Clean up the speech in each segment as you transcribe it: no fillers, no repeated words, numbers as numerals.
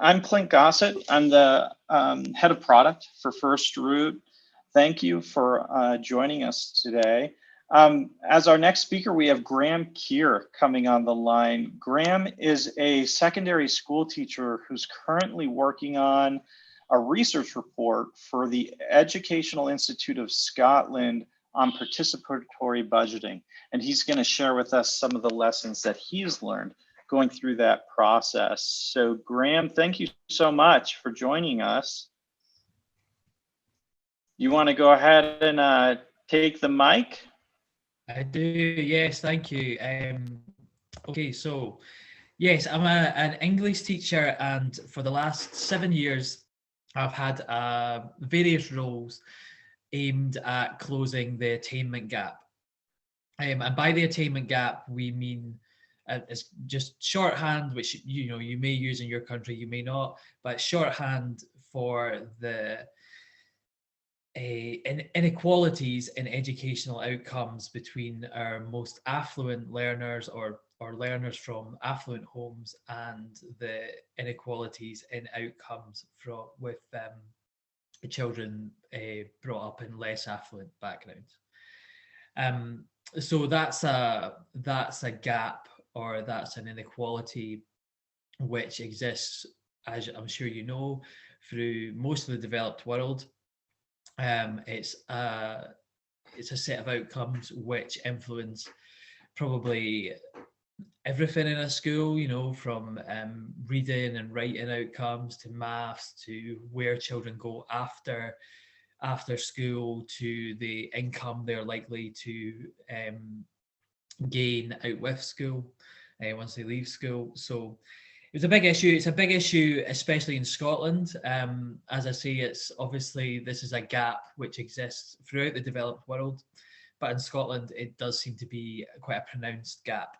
I'm Clint Gossett. I'm the head of product for FirstRoot. Thank you for joining us today. As our next speaker, we have Graeme Keir coming on the line. Graeme is a secondary school teacher who's currently working on a research report for the Educational Institute of Scotland on participatory budgeting. And he's going to share with us some of the lessons that he's learned going through that process. So Graeme, thank you so much for joining us. You want to go ahead and take the mic? I do, yes, thank you. Okay, so yes, I'm an English teacher, and for the last 7 years, I've had various roles aimed at closing the attainment gap. And by the attainment gap, we mean it's just shorthand, which you may use in your country, you may not, but shorthand for the inequalities in educational outcomes between our most affluent learners or learners from affluent homes and the inequalities in outcomes with children brought up in less affluent backgrounds. So that's a gap, or that's an inequality which exists, as I'm sure you know, through most of the developed world. It's a set of outcomes which influence probably everything in a school, from reading and writing outcomes to maths, to where children go after school, to the income they're likely to gain out with school once they leave school. So it's a big issue. It's a big issue, especially in Scotland. As I say, it's obviously, this is a gap which exists throughout the developed world, but in Scotland, it does seem to be quite a pronounced gap.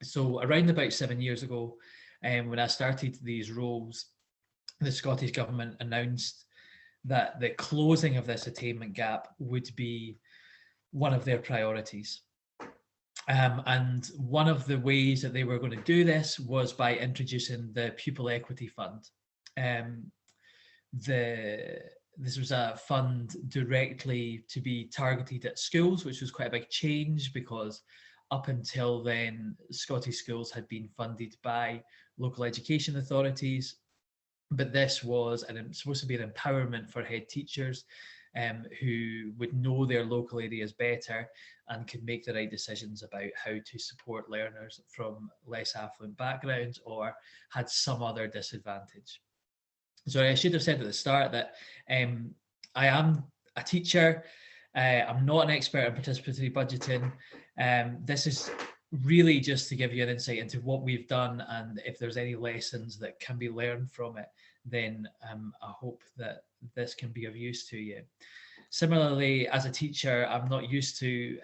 So around about 7 years ago, when I started these roles, the Scottish Government announced that the closing of this attainment gap would be one of their priorities. And one of the ways that they were going to do this was by introducing the Pupil Equity Fund. This was a fund directly to be targeted at schools, which was quite a big change, because up until then, Scottish schools had been funded by local education authorities. But this was supposed to be an empowerment for head teachers who would know their local areas better and could make the right decisions about how to support learners from less affluent backgrounds or had some other disadvantage. So I should have said at the start that I am a teacher. I'm not an expert in participatory budgeting. This is really just to give you an insight into what we've done, and if there's any lessons that can be learned from it, then I hope that this can be of use to you. Similarly, as a teacher, I'm not used to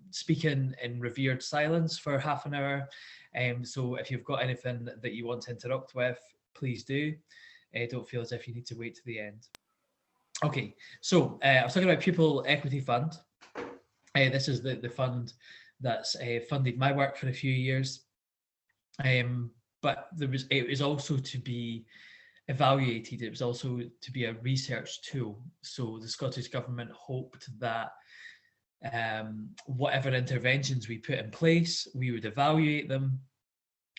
speaking in revered silence for half an hour. So if you've got anything that you want to interrupt with, please do. Don't feel as if you need to wait to the end. Okay, so I was talking about Pupil Equity Fund. This is the fund that's funded my work for a few years. But it was also to be evaluated. It was also to be a research tool. So the Scottish Government hoped that whatever interventions we put in place, we would evaluate them,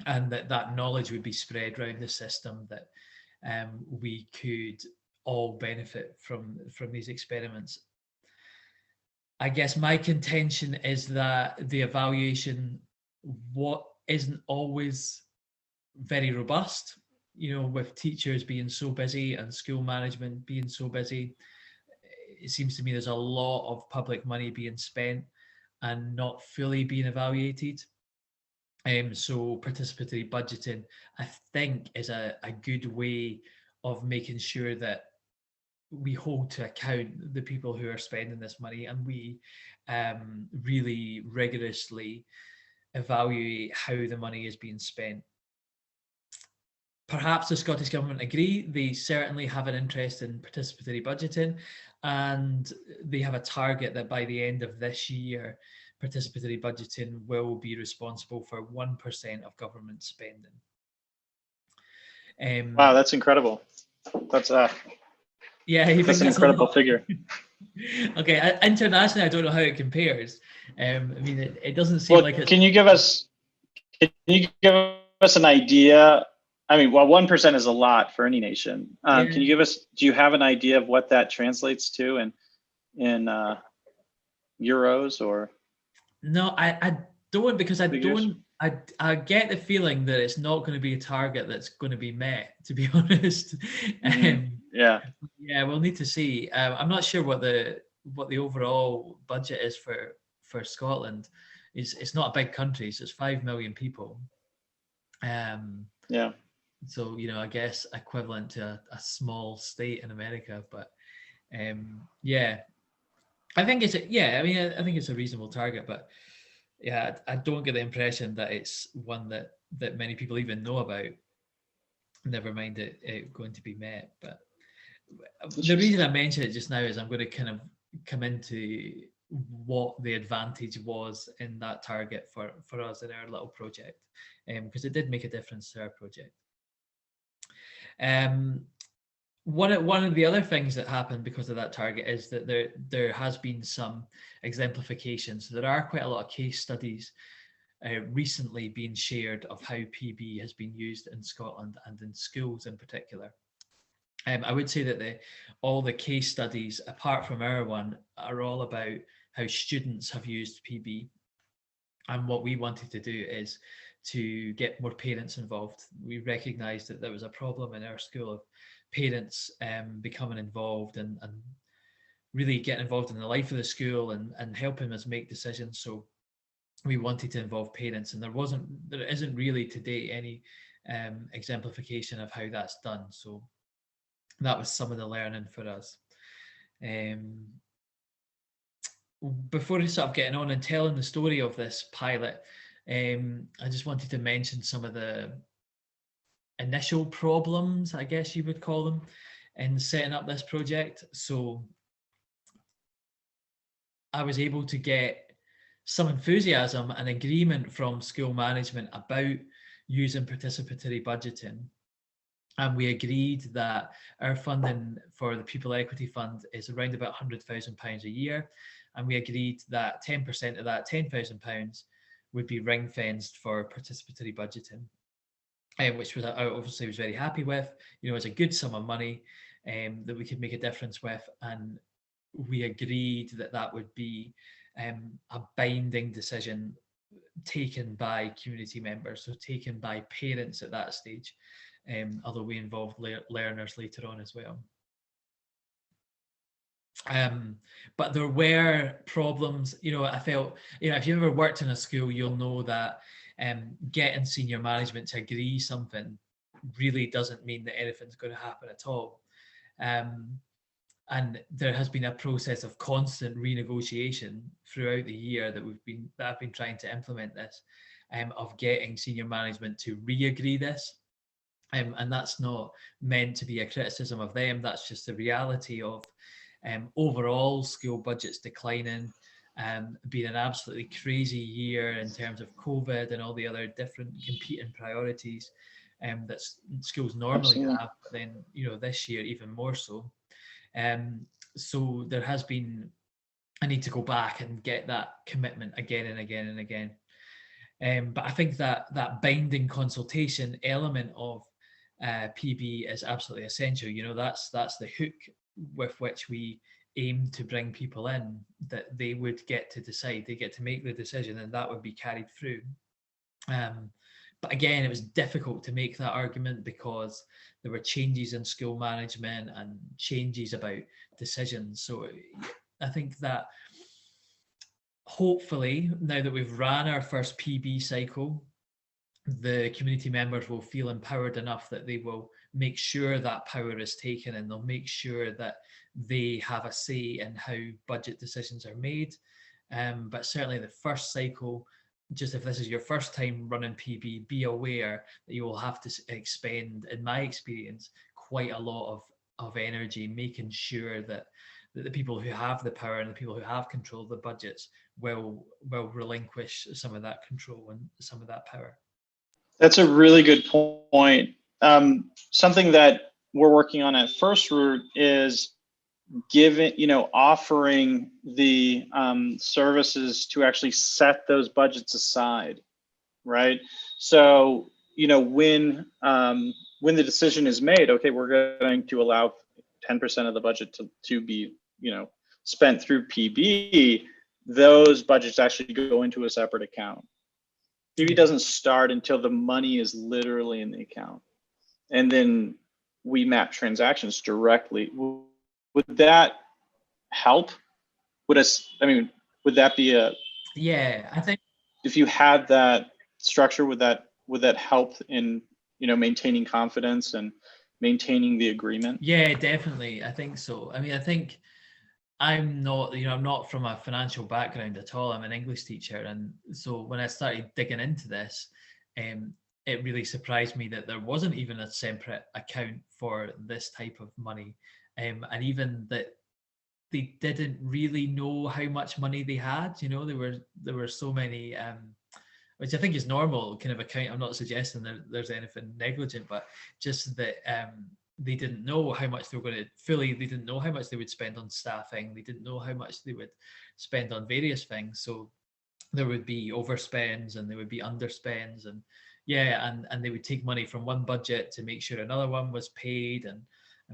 and that knowledge would be spread around the system, that we could all benefit from these experiments. I guess my contention is that the evaluation isn't always very robust, with teachers being so busy and school management being so busy. It seems to me there's a lot of public money being spent and not fully being evaluated. So participatory budgeting, I think, is a good way of making sure that we hold to account the people who are spending this money, and we really rigorously evaluate how the money is being spent. Perhaps the Scottish Government agree. They certainly have an interest in participatory budgeting, and they have a target that by the end of this year, participatory budgeting will be responsible for 1% of government spending. Wow, that's incredible. That's yeah, you that's think an that's a incredible lot? figure. Okay, internationally, I don't know how it compares. I mean, it doesn't seem like it's. Can you give us an idea? I mean, well, 1% is a lot for any nation. Yeah. Can you give us? Do you have an idea of what that translates to in euros or? No, I don't, because I figures? don't. I get the feeling that it's not going to be a target that's going to be met, to be honest. Yeah. Yeah, we'll need to see. I'm not sure what the overall budget is for Scotland. It's not a big country, so it's 5 million people. Yeah. So I guess equivalent to a small state in America, but yeah, I think it's I mean, I think it's a reasonable target, but yeah, I don't get the impression that it's one that many people even know about. Never mind it going to be met. But the reason I mention it just now is I'm going to kind of come into what the advantage was in that target for us in our little project, because it did make a difference to our project. One of the other things that happened because of that target is that there has been some exemplification. So there are quite a lot of case studies recently being shared of how PB has been used in Scotland and in schools in particular. I would say that all the case studies, apart from our one, are all about how students have used PB. And what we wanted to do is to get more parents involved. We recognised that there was a problem in our school of parents becoming involved and really getting involved in the life of the school and helping us make decisions. So we wanted to involve parents, and there isn't really today any exemplification of how that's done. So that was some of the learning for us. Before we start getting on and telling the story of this pilot, I just wanted to mention some of the initial problems, I guess you would call them, in setting up this project. So I was able to get some enthusiasm and agreement from school management about using participatory budgeting. And we agreed that our funding for the Pupil Equity Fund is around about £100,000 a year. And we agreed that 10% of that £10,000 would be ring fenced for participatory budgeting, which was I obviously was very happy with. It's a good sum of money that we could make a difference with. And we agreed that that would be a binding decision taken by community members, so taken by parents at that stage, although we involved learners later on as well. But there were problems. I felt, if you've ever worked in a school, you'll know that getting senior management to agree something really doesn't mean that anything's going to happen at all. And there has been a process of constant renegotiation throughout the year that I've been trying to implement this, of getting senior management to re-agree this. And that's not meant to be a criticism of them. That's just the reality of overall school budgets declining, being an absolutely crazy year in terms of COVID and all the other different competing priorities that schools normally have, but then this year even more so. So there has been a need to go back and get that commitment again and again and again. But I think that binding consultation element of PB is absolutely essential. That's the hook with which we aim to bring people in, that they would get to decide, they get to make the decision, and that would be carried through. But again, it was difficult to make that argument because there were changes in school management and changes about decisions. So I think that hopefully, now that we've ran our first PB cycle, the community members will feel empowered enough that they will make sure that power is taken, and they'll make sure that they have a say in how budget decisions are made. But certainly the first cycle, just if this is your first time running PB, be aware that you will have to expend, in my experience, quite a lot of energy making sure that the people who have the power and the people who have control of the budgets will relinquish some of that control and some of that power. That's a really good point. something that we're working on at FirstRoot is offering the services to actually set those budgets aside, right? So, when the decision is made, okay, we're going to allow 10% of the budget to be, spent through PB, those budgets actually go into a separate account. PB doesn't start until the money is literally in the account. And then we map transactions directly. Would that help? Would that be Yeah, I think if you had that structure, would that help in maintaining confidence and maintaining the agreement? Yeah, definitely. I think so. I mean, I think I'm not from a financial background at all. I'm an English teacher, and so when I started digging into this, it really surprised me that there wasn't even a separate account for this type of money, and even that they didn't really know how much money they had. There were so many, which I think is normal kind of account. I'm not suggesting that there's anything negligent, but just that they didn't know how much they were going to they didn't know how much they would spend on staffing. They didn't know how much they would spend on various things. So there would be overspends and there would be underspends, and and they would take money from one budget to make sure another one was paid, and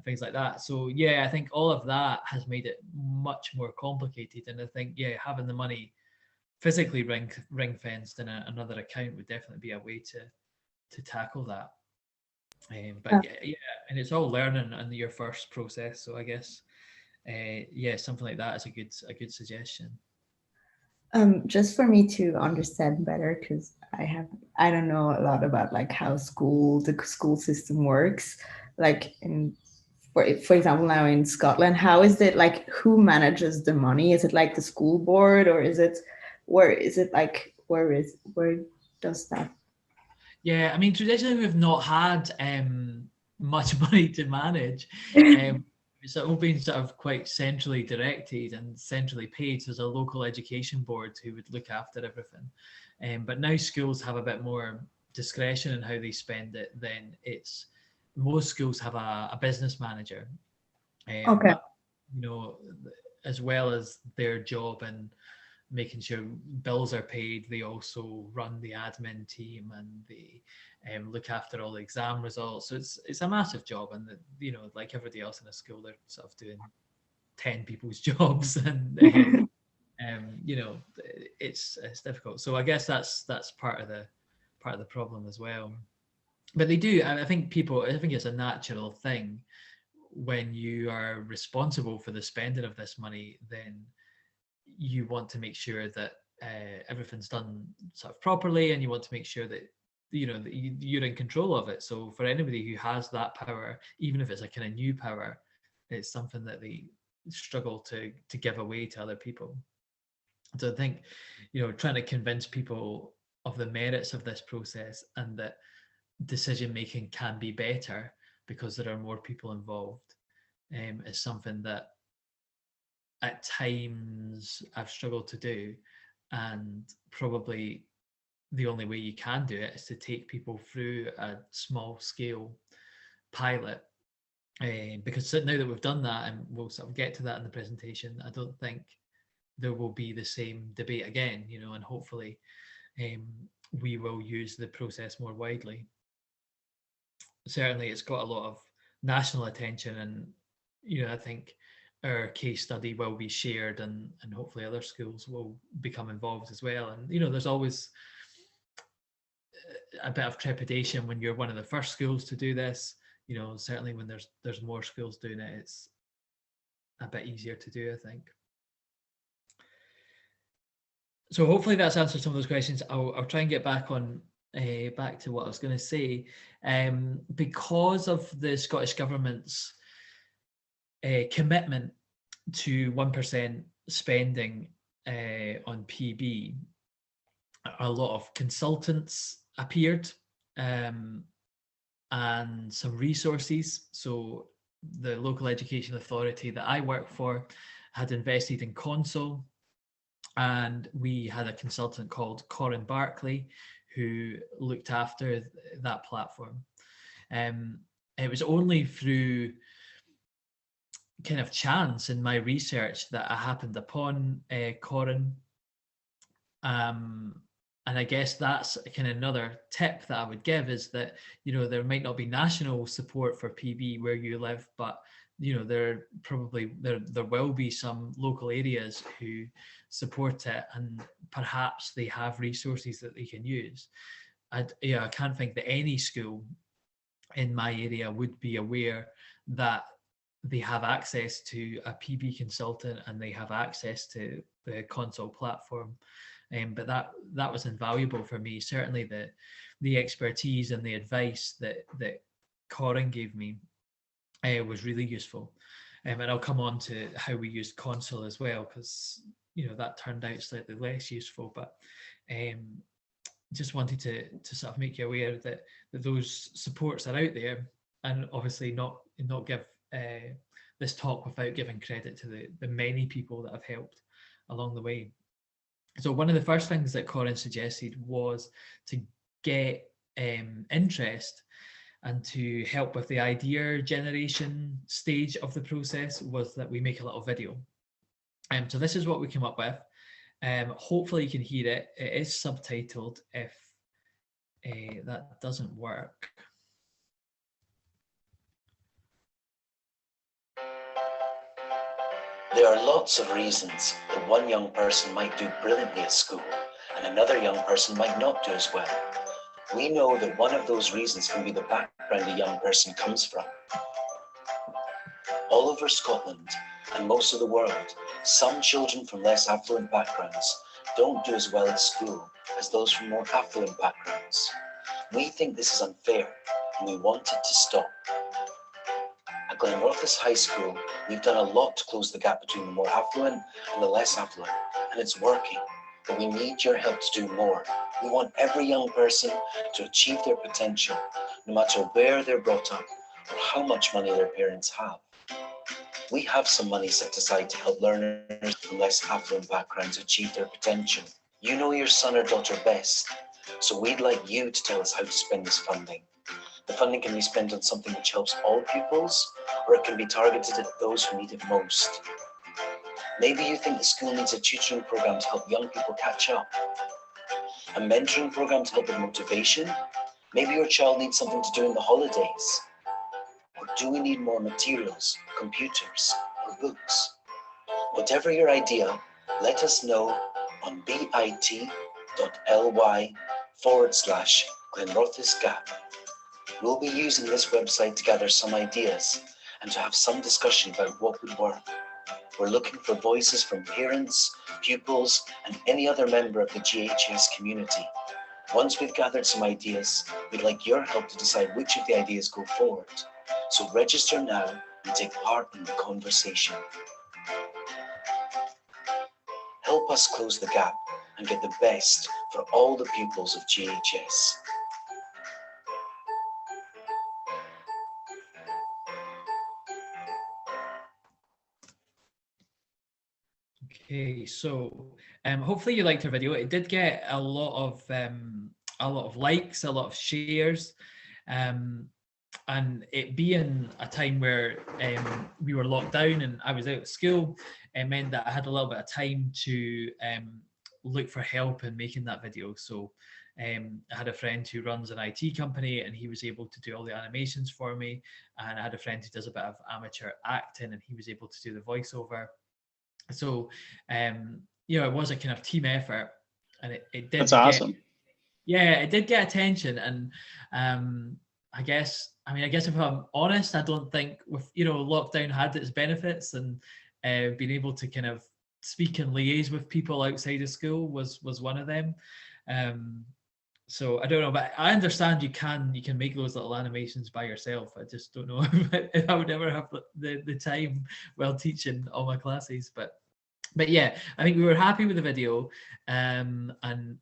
things like that. So I think all of that has made it much more complicated. And I think having the money physically ring fenced in another account would definitely be a way to tackle that. But and it's all learning in your first process. So I guess something like that is a good suggestion. Just for me to understand better, because I don't know a lot about like how the school system works. Like for example, now in Scotland, how is it, like, who manages the money? Is it like the school board, or where does that? Yeah, I mean, traditionally we've not had much money to manage. It's all been sort of quite centrally directed and centrally paid. So there's a local education board who would look after everything. But now schools have a bit more discretion in how they spend it. Then most schools have a business manager. Okay. But, as well as their job and making sure bills are paid, they also run the admin team, and they look after all the exam results. So it's a massive job, and like everybody else in a school, they're sort of doing 10 people's jobs, and it's difficult. So I guess that's part of the problem as well. But they do, and I think it's a natural thing when you are responsible for the spending of this money, then you want to make sure that everything's done sort of properly, and you want to make sure that that you're in control of it. So for anybody who has that power, even if it's a kind of new power, it's something that they struggle to give away to other people. So I think trying to convince people of the merits of this process, and that decision making can be better because there are more people involved, is something that at times I've struggled to do. And probably the only way you can do it is to take people through a small scale pilot, because now that we've done that, and we'll sort of get to that in the presentation, I don't think there will be the same debate again, and hopefully we will use the process more widely. Certainly it's got a lot of national attention, and I think our case study will be shared, and hopefully other schools will become involved as well. And there's always a bit of trepidation when you're one of the first schools to do this. Certainly when there's more schools doing it, it's a bit easier to do, I think. So hopefully that's answered some of those questions. I'll try and get back to what I was going to say. Because of the Scottish Government's commitment to 1% spending on PB, a lot of consultants appeared, and some resources. So the local education authority that I work for had invested in Console, and we had a consultant called Corin Barclay who looked after that platform. It was only through kind of chance in my research that I happened upon Corin. And I guess that's kind of another tip that I would give, is that, you know, there might not be national support for PB where you live, but, you know, there will be some local areas who support it, and perhaps they have resources that they can use. I can't think that any school in my area would be aware that they have access to a PB consultant and they have access to the console platform. But that was invaluable for me. Certainly the expertise and the advice that Corin gave me was really useful. And I'll come on to how we used console as well, because, you know, that turned out slightly less useful. But just wanted to sort of make you aware that those supports are out there, and obviously not give this talk without giving credit to the many people that have helped along the way. So one of the first things that Corin suggested was to get interest, and to help with the idea generation stage of the process was that we make a little video. So this is what we came up with. Hopefully you can hear it. It is subtitled if that doesn't work. There are lots of reasons that one young person might do brilliantly at school and another young person might not do as well. We know that one of those reasons can be the background a young person comes from. All over Scotland and most of the world, some children from less affluent backgrounds don't do as well at school as those from more affluent backgrounds. We think this is unfair and we want it to stop. At Glenrothes High School, we've done a lot to close the gap between the more affluent and the less affluent, and it's working, but we need your help to do more. We want every young person to achieve their potential, no matter where they're brought up or how much money their parents have. We have some money set aside to help learners from less affluent backgrounds achieve their potential. You know your son or daughter best, so we'd like you to tell us how to spend this funding. The funding can be spent on something which helps all pupils, or it can be targeted at those who need it most. Maybe you think the school needs a tutoring program to help young people catch up, a mentoring program to help with motivation. Maybe your child needs something to do in the holidays. Or do we need more materials, computers, or books? Whatever your idea, let us know on bit.ly/Glenrothes Gap. We'll be using this website to gather some ideas and to have some discussion about what would work. We're looking for voices from parents, pupils, and any other member of the GHS community. Once we've gathered some ideas, we'd like your help to decide which of the ideas go forward. So register now and take part in the conversation. Help us close the gap and get the best for all the pupils of GHS. Okay, so hopefully you liked our video. It did get a lot of likes, a lot of shares, and it being a time where we were locked down and I was out of school, it meant that I had a little bit of time to look for help in making that video. So I had a friend who runs an IT company and he was able to do all the animations for me, and I had a friend who does a bit of amateur acting and he was able to do the voiceover. So you know, it was a kind of team effort, and it did. That's awesome. It did get attention, and I guess if I'm honest, I don't think with, you know, lockdown had its benefits, and being able to kind of speak and liaise with people outside of school was one of them. So I don't know, but I understand you can make those little animations by yourself. I just don't know if I would ever have the time while teaching all my classes. But yeah, I think we were happy with the video, and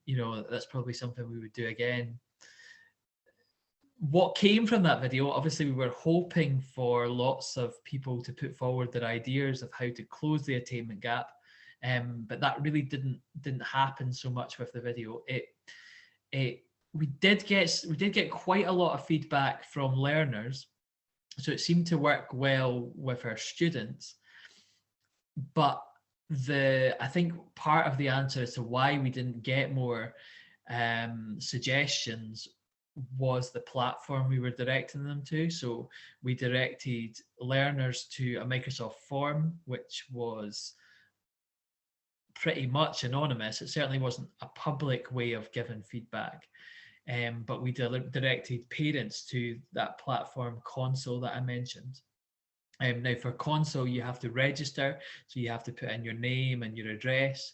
you know, that's probably something we would do again. What came from that video, obviously we were hoping for lots of people to put forward their ideas of how to close the attainment gap, but that really didn't happen so much with the video. It we did get quite a lot of feedback from learners, so it seemed to work well with our students. But I think part of the answer as to why we didn't get more suggestions was the platform we were directing them to. So we directed learners to a Microsoft form, which was pretty much anonymous. It certainly wasn't a public way of giving feedback. But we directed parents to that platform Console that I mentioned. Now for Console, you have to register, so you have to put in your name and your address,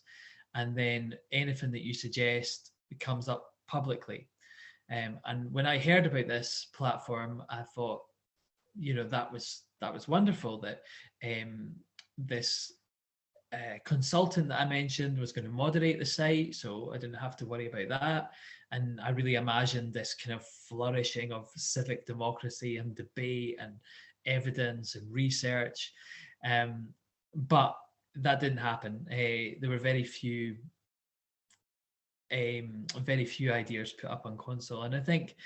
and then anything that you suggest comes up publicly. And when I heard about this platform, I thought, that was wonderful that this consultant that I mentioned was going to moderate the site, so I didn't have to worry about that. And I really imagined this kind of flourishing of civic democracy and debate and evidence and research, but that didn't happen. There were very few ideas put up on Console, and I think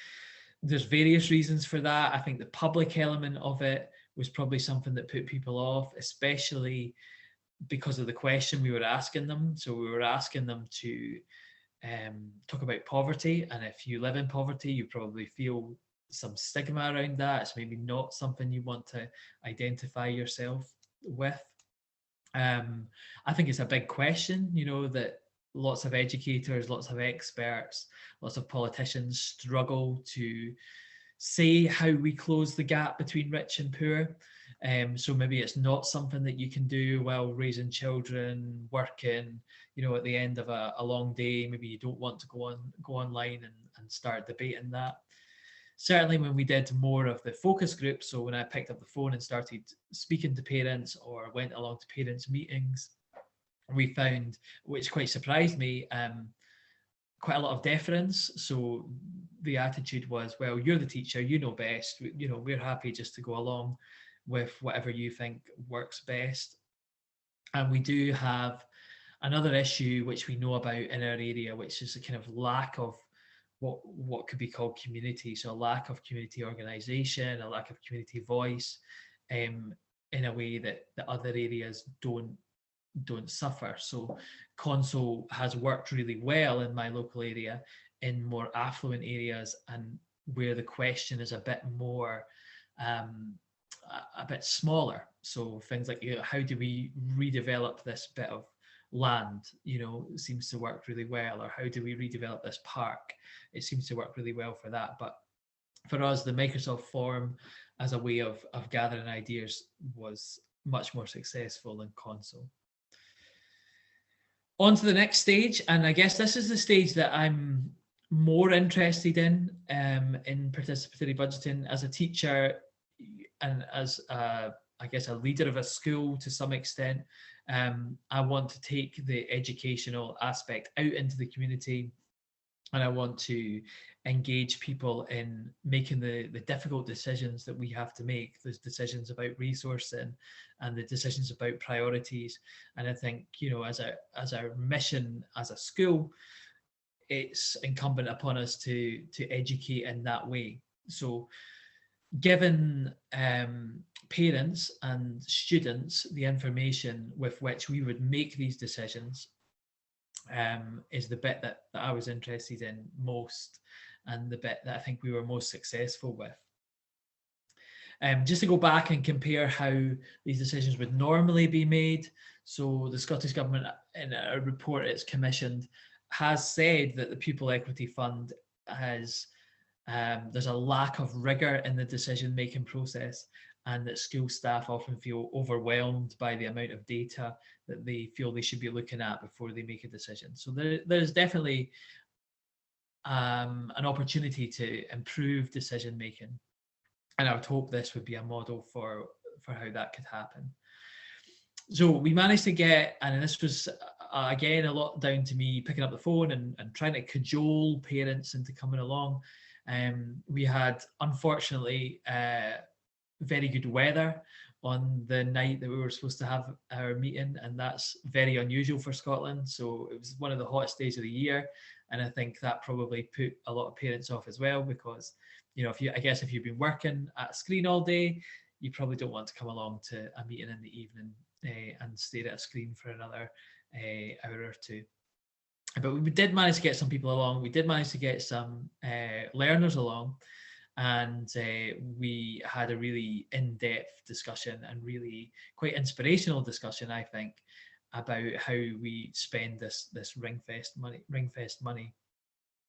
there's various reasons for that. I think the public element of it was probably something that put people off, especially because of the question we were asking them. So we were asking them to talk about poverty, and if you live in poverty, you probably feel some stigma around that. It's maybe not something you want to identify yourself with. I think it's a big question, that lots of educators, lots of experts, lots of politicians struggle to say how we close the gap between rich and poor. So maybe it's not something that you can do while raising children, working, at the end of a long day. Maybe you don't want to go online and start debating that. Certainly when we did more of the focus groups, so when I picked up the phone and started speaking to parents or went along to parents' meetings, we found, which quite surprised me, quite a lot of deference. So the attitude was, well, you're the teacher, you know best, we're happy just to go along with whatever you think works best. And we do have another issue which we know about in our area, which is a kind of lack of what could be called community. So a lack of community organisation, a lack of community voice, in a way that the other areas don't suffer. So Console has worked really well in my local area, in more affluent areas, and where the question is a bit more a bit smaller. So things like, how do we redevelop this bit of land? It seems to work really well. Or how do we redevelop this park? It seems to work really well for that. But for us, the Microsoft form as a way of gathering ideas was much more successful than Console. On to the next stage, and I guess this is the stage that I'm more interested in participatory budgeting. As a teacher and as a leader of a school to some extent, I want to take the educational aspect out into the community, and I want to engage people in making the difficult decisions that we have to make, those decisions about resourcing and the decisions about priorities. And I think, as our mission as a school, it's incumbent upon us to educate in that way. So given parents and students the information with which we would make these decisions, is the bit that I was interested in most, and the bit that I think we were most successful with. Just to go back and compare how these decisions would normally be made. So the Scottish Government, in a report it's commissioned, has said that the Pupil Equity Fund has there's a lack of rigour in the decision-making process, and that school staff often feel overwhelmed by the amount of data that they feel they should be looking at before they make a decision. So there's definitely an opportunity to improve decision-making, and I would hope this would be a model for how that could happen. So we managed to get, and this was again a lot down to me picking up the phone and trying to cajole parents into coming along. We had, unfortunately, very good weather on the night that we were supposed to have our meeting, and that's very unusual for Scotland. So it was one of the hottest days of the year, And I think that probably put a lot of parents off as well, because, you know, if you've been working at a screen all day, you probably don't want to come along to a meeting in the evening and stare at a screen for another hour or two. But we did manage to get some people along. We did manage to get some learners along, and we had a really in-depth discussion and really quite inspirational discussion, I think, about how we spend this ring-fest money.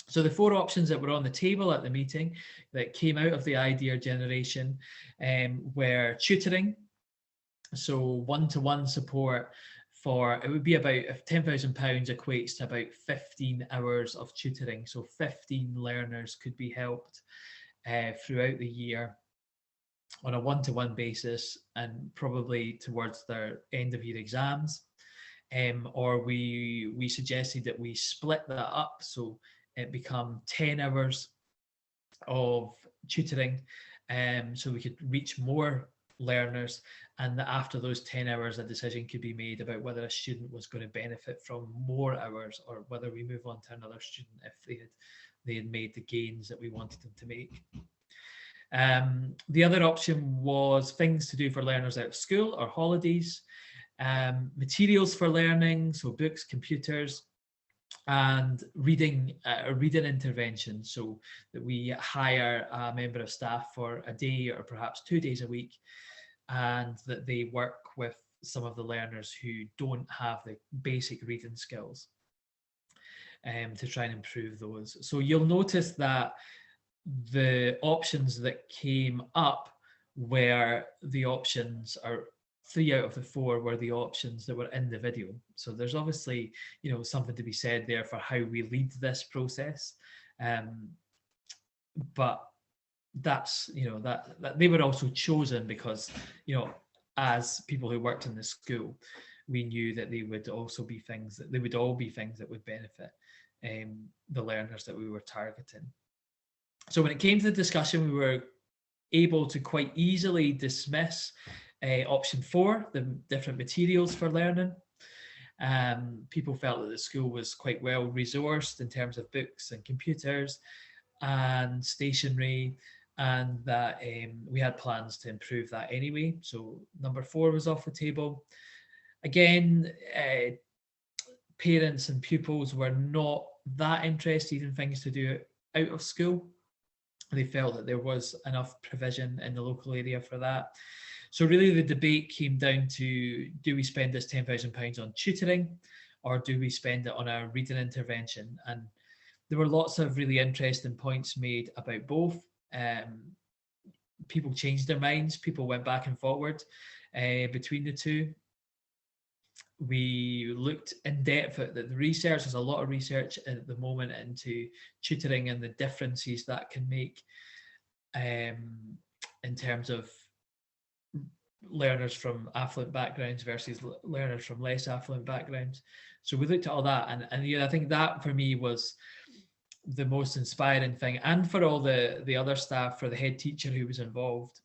So the 4 options that were on the table at the meeting that came out of the idea generation were tutoring. So one-to-one support for, it would be about £10,000 equates to about 15 hours of tutoring. So 15 learners could be helped throughout the year on a one-to-one basis, and probably towards their end of year exams. Or we suggested that we split that up, so it become 10 hours of tutoring, so we could reach more learners, and that after those 10 hours a decision could be made about whether a student was going to benefit from more hours, or whether we move on to another student if they had made the gains that we wanted them to make. The other option was things to do for learners out of school or holidays, materials for learning, so books, computers, and reading intervention, so that we hire a member of staff for a day or perhaps 2 days a week, and that they work with some of the learners who don't have the basic reading skills, to try and improve those. So you'll notice that the options that came up were the options, or 3 out of the 4 were the options that were in the video. So there's obviously, you know, something to be said there for how we lead this process. But that's, you know, that they were also chosen because, you know, as people who worked in the school, we knew that they would also be things that would benefit the learners that we were targeting. So when it came to the discussion, we were able to quite easily dismiss option 4, the different materials for learning. People felt that the school was quite well resourced in terms of books and computers and stationery, and that we had plans to improve that anyway. So number 4 was off the table. Again, parents and pupils were not that interested in things to do out of school. They felt that there was enough provision in the local area for that. So really the debate came down to, do we spend this £10,000 on tutoring, or do we spend it on a reading intervention? And there were lots of really interesting points made about both. People changed their minds. People went back and forward between the two. We looked in depth at the research. There's a lot of research at the moment into tutoring and the differences that can make in terms of learners from affluent backgrounds versus learners from less affluent backgrounds. So we looked at all that, and yeah, I think that for me was the most inspiring thing, and for all the other staff, for the head teacher who was involved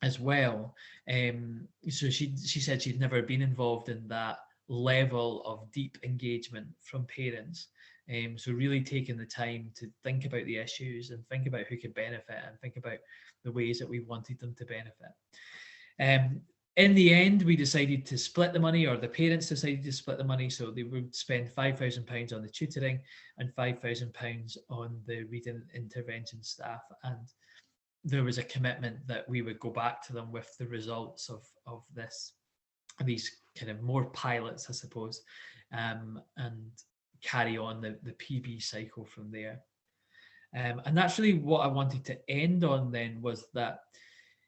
as well. So she said she'd never been involved in that level of deep engagement from parents. So really taking the time to think about the issues and think about who could benefit and think about the ways that we wanted them to benefit. In the end, we decided to split the money, or the parents decided to split the money, so they would spend £5,000 on the tutoring and £5,000 on the reading intervention staff. And there was a commitment that we would go back to them with the results of these kind of more pilots, I suppose, and carry on the PB cycle from there. And that's really what I wanted to end on then, was that,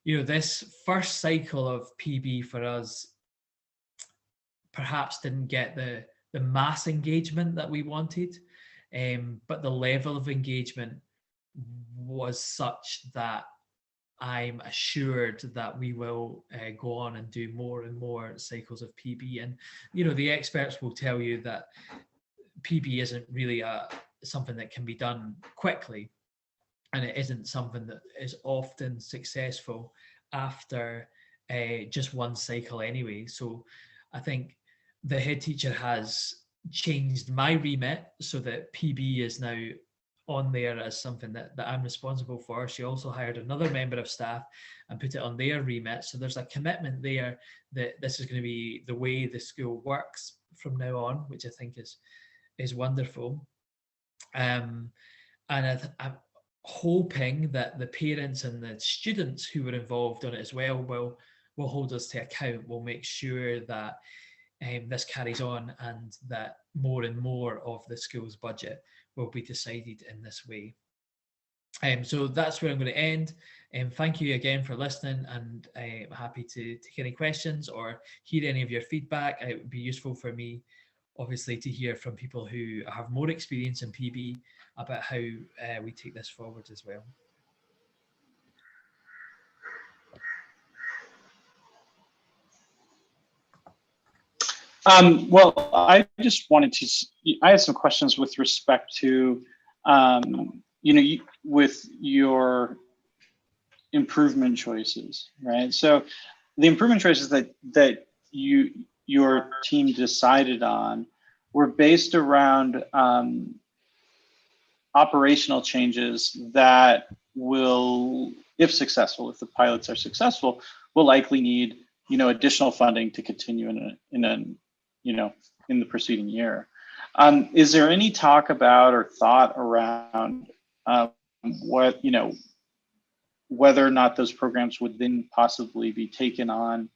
you know, this first cycle of PB for us perhaps didn't get the mass engagement that we wanted, but the level of engagement was such that I'm assured that we will go on and do more and more cycles of PB. And, you know, the experts will tell you that PB isn't really something that can be done quickly, and it isn't something that is often successful after just one cycle anyway. So I think the head teacher has changed my remit so that PB is now on there as something that I'm responsible for. She also hired another member of staff and put it on their remit. So there's a commitment there that this is going to be the way the school works from now on, which I think is wonderful. And I'm hoping that the parents and the students who were involved on it as well will hold us to account. Will make sure that this carries on and that more and more of the school's budget will be decided in this way. So that's where I'm going to end. Thank you again for listening, and I'm happy to take any questions or hear any of your feedback. It would be useful for me, obviously, to hear from people who have more experience in PB about how we take this forward as well. Well, I just wanted to, I had some questions with respect to, with your improvement choices, right? So the improvement choices that your team decided on were based around operational changes that will, if successful, if the pilots are successful, will likely need additional funding to continue in the preceding year. Is there any talk about or thought around what whether or not those programs would then possibly be taken on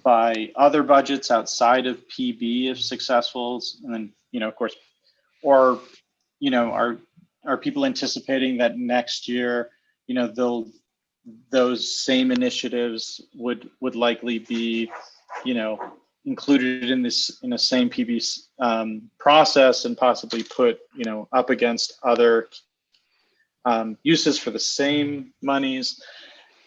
by other budgets outside of PB if successful, and then of course, or are people anticipating that next year those same initiatives would likely be included in the same PB process and possibly put up against other uses for the same monies?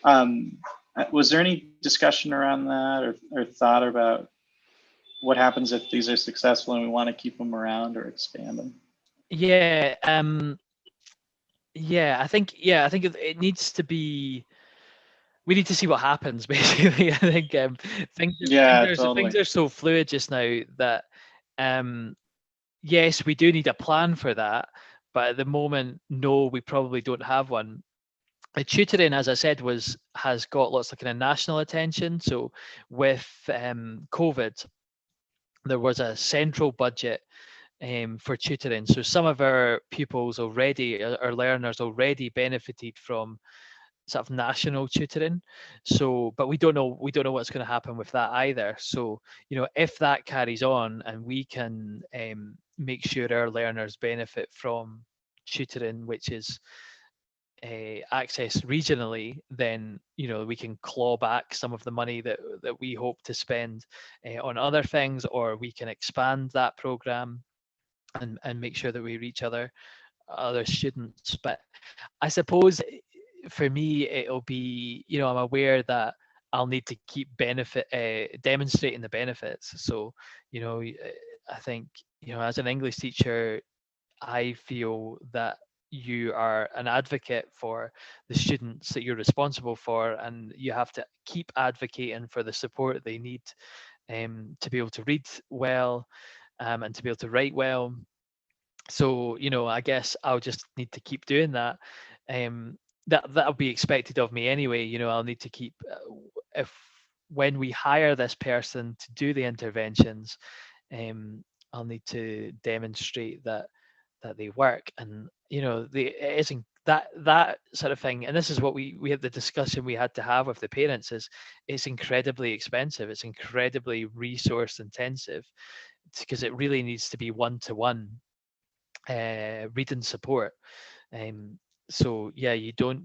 Was there any discussion around that or thought about what happens if these are successful and we want to keep them around or expand them? Yeah, I think it needs to be. We need to see what happens. Basically, I think things are so fluid just now that yes, we do need a plan for that, but at the moment, no, we probably don't have one. The tutoring, as I said, has got lots of kind of national attention. So with COVID, there was a central budget for tutoring. So some of our pupils already, our learners already benefited from sort of national tutoring. So, but we don't know what's going to happen with that either. So, if that carries on and we can make sure our learners benefit from tutoring, which is accessed regionally, then we can claw back some of the money that we hope to spend on other things, or we can expand that program and make sure that we reach other students. But I suppose for me it'll be, I'm aware that I'll need to keep demonstrating the benefits. So I think as an English teacher, I feel that you are an advocate for the students that you're responsible for, and you have to keep advocating for the support they need to be able to read well and to be able to write well. So I guess I'll just need to keep doing that. That'll be expected of me anyway. I'll need to keep when we hire this person to do the interventions, I'll need to demonstrate that they work, and it isn't that sort of thing. And this is what we had the discussion we had to have with the parents, is it's incredibly expensive, it's incredibly resource intensive, because it really needs to be one-to-one reading support. So yeah, you can't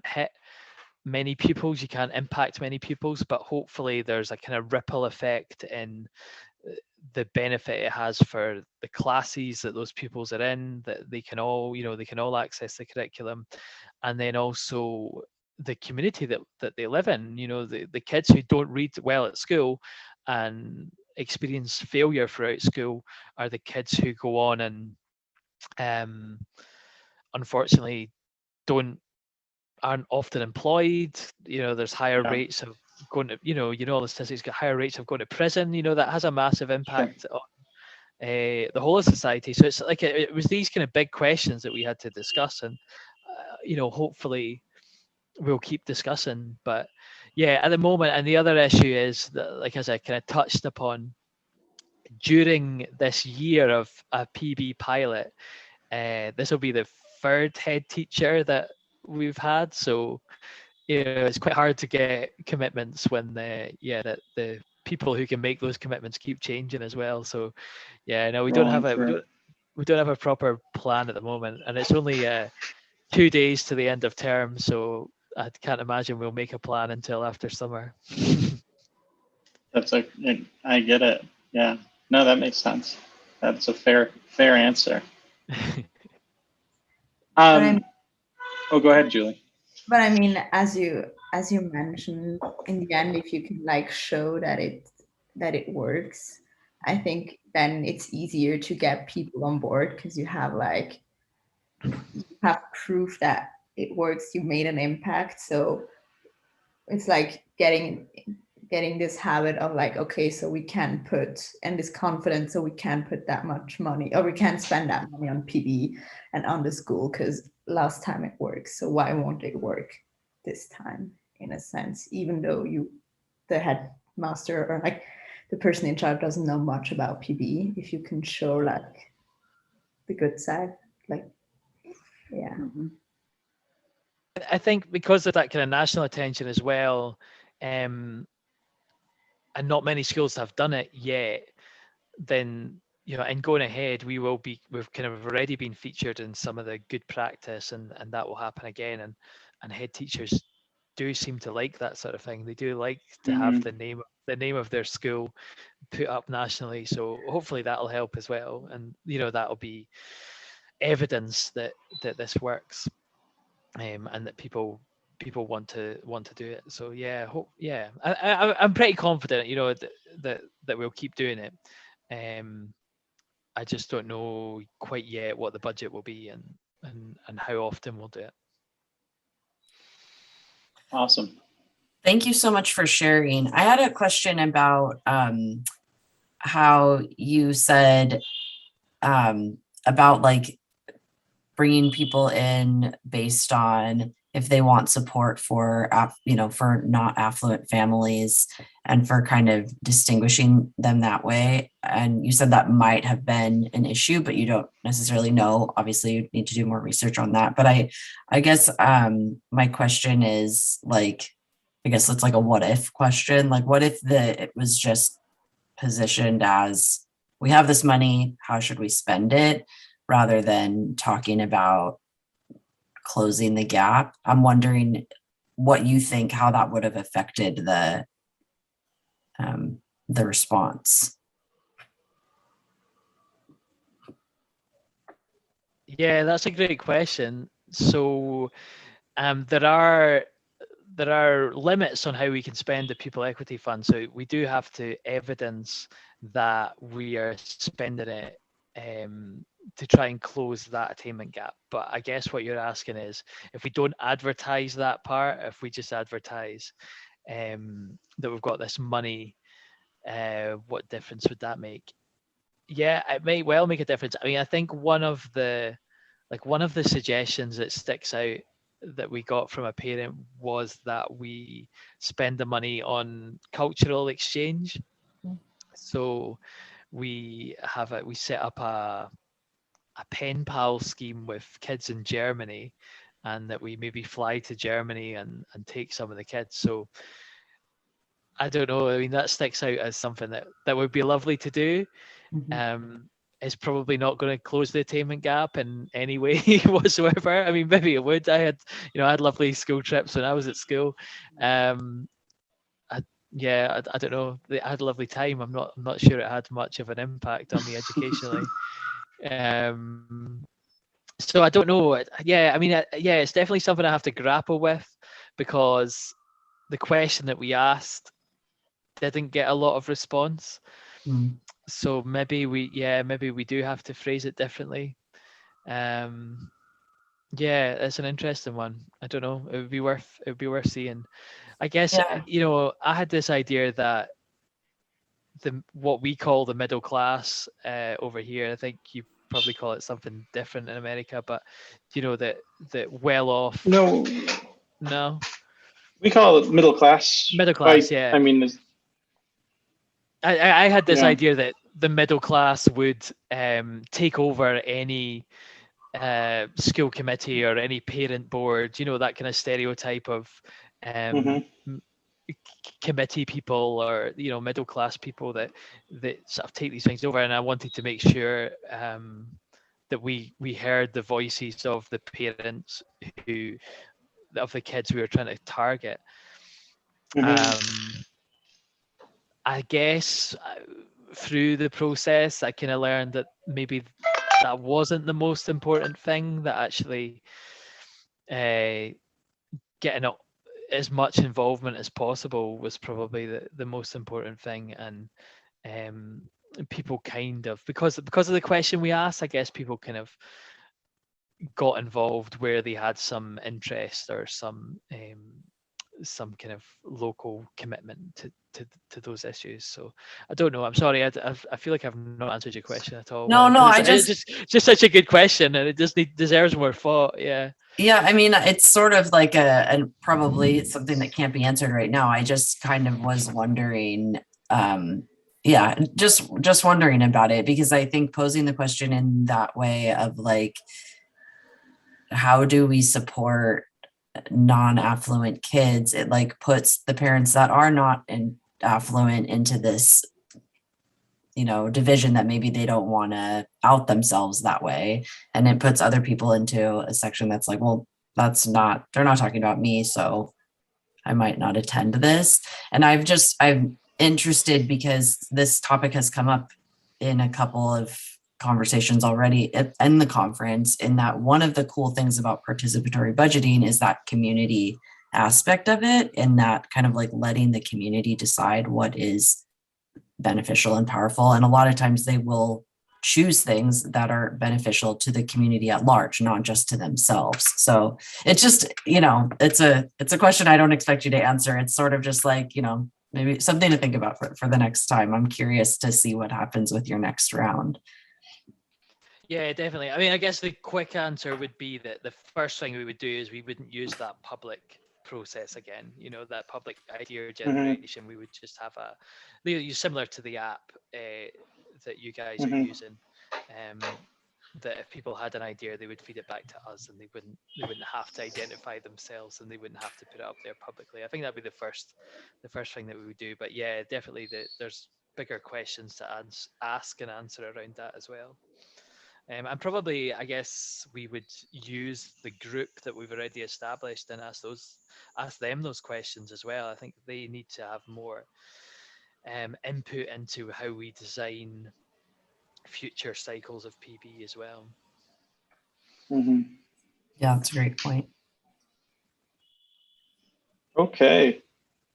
hit many pupils, you can't impact many pupils, but hopefully there's a kind of ripple effect in the benefit it has for the classes that those pupils are in, that they can all access the curriculum, and then also the community that they live in. The kids who don't read well at school and experience failure throughout school are the kids who go on and unfortunately aren't often employed. There's higher rates of going to, all the statistics got higher rates of going to prison. That has a massive impact on the whole of society. So it's like it was these kind of big questions that we had to discuss, and hopefully we'll keep discussing. But yeah, at the moment, and the other issue is that, like as I kind of touched upon, during this year of a PB pilot, this will be the third head teacher that we've had. So it's quite hard to get commitments when the people who can make those commitments keep changing as well. So no, we don't have a proper plan at the moment, and it's only 2 days to the end of term, so I can't imagine we'll make a plan until after summer. I get it. Yeah, no, that makes sense. That's a fair answer. Oh, go ahead, Julie. But I mean, as you mentioned, in the end, if you can like show that it works, I think then it's easier to get people on board, because you have proof that it works. You made an impact, so it's like getting this habit of like, okay, so we can put, and this confidence, so we can put that much money, or we can spend that money on PB and on the school, because last time it works, so why won't it work this time, in a sense, even though the headmaster or like the person in charge doesn't know much about PB. If you can show like the good side, like, yeah. Mm-hmm. I think because of that kind of national attention as well, and not many schools have done it yet, then and going ahead, we've kind of already been featured in some of the good practice, and that will happen again, and head teachers do seem to like that sort of thing. They do like to have the name of their school put up nationally, so hopefully that'll help as well, and that'll be evidence that this works, and that people want to do it. So I'm pretty confident that we'll keep doing it. I just don't know quite yet what the budget will be and how often we'll do it. Awesome. Thank you so much for sharing. I had a question about how you said about like bringing people in based on if they want support for not affluent families, and for kind of distinguishing them that way. And you said that might have been an issue, but you don't necessarily know. Obviously, you need to do more research on that. But I guess my question is like, I guess it's like a what if question. Like, what if it was just positioned as, we have this money, how should we spend it, rather than talking about closing the gap? I'm wondering what you think, how that would have affected the response. Yeah, that's a great question. So there are limits on how we can spend the People Equity Fund. So we do have to evidence that we are spending it to try and close that attainment gap. But I guess what you're asking is, if we don't advertise that part, if we just advertise that we've got this money, what difference would that make? Yeah, it may well make a difference. I mean, I think one of the suggestions that sticks out that we got from a parent was that we spend the money on cultural exchange. So we set up a pen pal scheme with kids in Germany, and that we maybe fly to Germany and take some of the kids. So I don't know. I mean, that sticks out as something that would be lovely to do. Mm-hmm. It's probably not going to close the attainment gap in any way whatsoever. I mean, maybe it would. I had lovely school trips when I was at school. I don't know. I had a lovely time. I'm not sure it had much of an impact on me educationally. So I don't know. Yeah, I mean, it's definitely something I have to grapple with, because the question that we asked didn't get a lot of response. So maybe we do have to phrase it differently. It's an interesting one. I don't know. It would be worth seeing. I guess, Yeah. you know, I had this idea that what we call the middle class over here, I think you probably call it something different in America, but you know, that well off. No, No, we call it middle class. middle class, yeah. I mean, I had this Yeah. idea that the middle class would take over any school committee or any parent board, you know, that kind of stereotype of Mhm. committee people, or, you know, middle class people that sort of take these things over. And I wanted to make sure that we heard the voices of the parents of the kids we were trying to target. Mhm. I guess through the process, I kind of learned that maybe that wasn't the most important thing, that actually getting as much involvement as possible was probably the most important thing. And people kind of, because of the question we asked, I guess people kind of got involved where they had some interest or some kind of local commitment to those issues. So I don't know. I'm sorry. I feel like I've not answered your question at all. No, Because I it's just such a good question, and it just deserves more thought. Yeah. Yeah, I mean, it's sort of like and probably something that can't be answered right now. I just kind of was wondering, yeah, just wondering about it, because I think posing the question in that way of like, how do we support non-affluent kids? It like puts the parents that are not affluent into this, you know, division that maybe they don't want to out themselves that way. And it puts other people into a section that's like, well, they're not talking about me, so I might not attend this. And I'm interested because this topic has come up in a couple of conversations already in the conference, in that one of the cool things about participatory budgeting is that community aspect of it, and that kind of like letting the community decide what is beneficial and powerful. And a lot of times they will choose things that are beneficial to the community at large, not just to themselves. So it's just, you know, it's a question I don't expect you to answer. It's sort of just like, you know, maybe something to think about for the next time. I'm curious to see what happens with your next round. Yeah, definitely. I mean, I guess the quick answer would be that the first thing we would do is we wouldn't use that public process again, you know, that public idea generation. We would just have similar to the app that you guys are using, that if people had an idea, they would feed it back to us, and they wouldn't have to identify themselves, and they wouldn't have to put it up there publicly. I think that'd be the first thing that we would do. But yeah, definitely there's bigger questions to ask and answer around that as well. And probably, I guess, we would use the group that we've already established and ask them those questions as well. I think they need to have more input into how we design future cycles of PB as well. Yeah, that's a great point. Okay.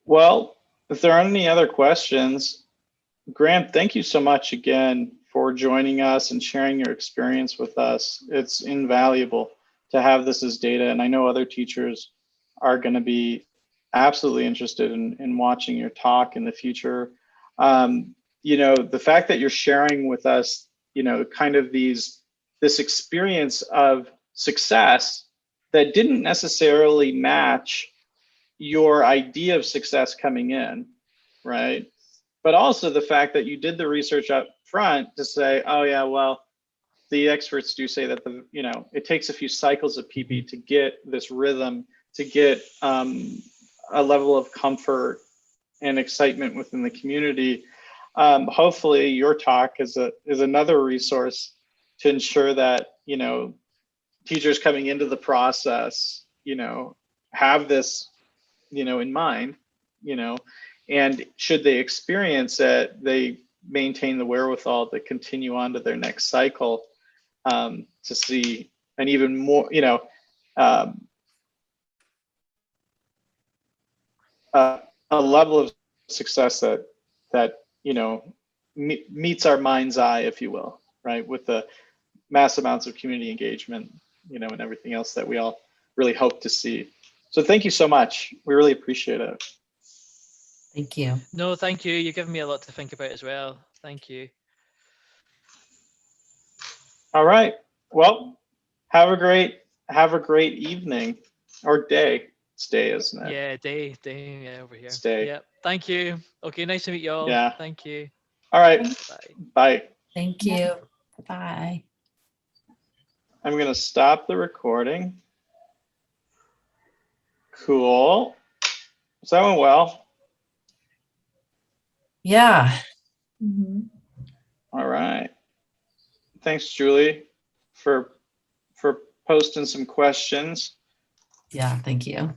Well, if there aren't any other questions, Graeme, thank you so much again for joining us and sharing your experience with us. It's invaluable to have this as data, and I know other teachers are going to be absolutely interested in watching your talk in the future. You know, the fact that you're sharing with us, you know, kind of this experience of success that didn't necessarily match your idea of success coming in, right? But also the fact that you did the research up front to say, oh yeah, well, the experts do say that it takes a few cycles of PB to get this rhythm, to get a level of comfort and excitement within the community. Hopefully your talk is another resource to ensure that, you know, teachers coming into the process, you know, have this, you know, in mind, you know, and should they experience it, they maintain the wherewithal to continue on to their next cycle, to see an even more, you know, a level of success that you know meets our mind's eye, if you will, right, with the mass amounts of community engagement, you know, and everything else that we all really hope to see. So thank you so much. We really appreciate it. Thank you. No, thank you. You've given me a lot to think about as well. Thank you. All right. Well, have a great evening or day. It's day, isn't it? Yeah, day, yeah, over here. It's day. Yeah. Thank you. Okay, nice to meet you all. Yeah. Thank you. All right. Bye. Bye. Thank you. Bye. I'm going to stop the recording. Cool. So that went well. Yeah. Mhm. All right. Thanks, Julie, for posting some questions. Yeah. Thank you.